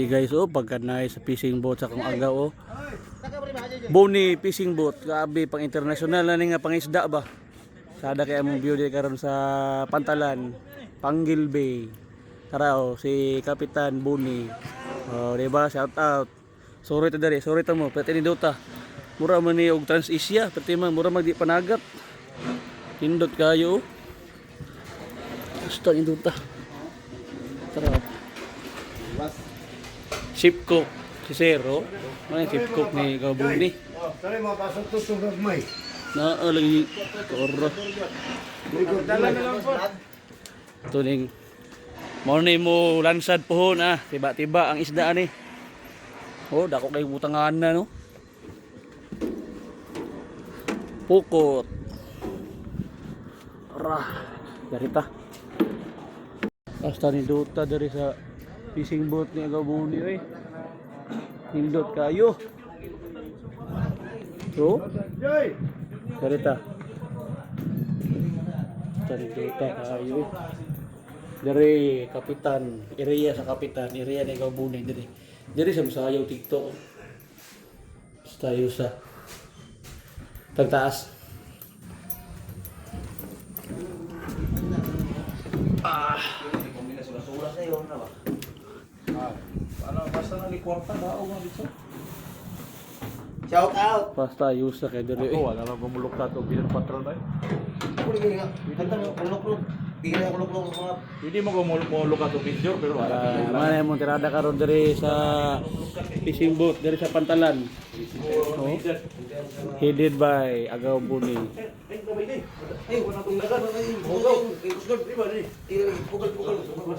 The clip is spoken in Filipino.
Guys, oh, pagka na sa fishing boat sa kung agaw, oh. Boni fishing boat, grabe pang international na nga pangisda ba. Sada kaya mong view di karon sa Pantalan, Panggil Bay. Tara, oh, si Kapitan Boni. Oh, di ba? Shout out. Sorry ta diri, sorry ta mo, pati ni Dota. Mura man ni og Trans-Asia, pati man mura magdi panagat. Tindot kayo. Gusto ni Dota. Tara. Ship cook si Zero. Ano yung ship cook ni Kabuni? Oh, tara mo pasok to tungag may. Lagi koro. Dala na lang po. Tuning morning mo lansad pohon ah, tiba-tiba ang isda ani. Oh, dako kay butangan na no. Pukot. Ra, darita. Basta ni Dota dari sa fishing boat ni Kabuni oy. Hindot kayo. So, Joy. darita. Dari Dota kayo. Dari kapitan, area sa kapitan, area ni Kabuni diri. Diri sa Masayaw TikTok. Tayo sa tagtaas. Hindi ko mina sura-sura sa iyo na ba? Ano basta nalikwarta daw nga dito. Shout out. Basta yusa kay diri. Ako wala na gumulukat og bilang patrol ba? Kuli gini nga. Kanta mo kulok-kulok. Tingin na kulok-kulok sa mga Hindi mo gumulukat og video pero wala. Mana mo tirada karon diri sa fishing boat diri sa Pantalan. Oh. Headed by Agaw Buni. ay, wala tong dagan. Ay, pukol. Pukol. Pukol.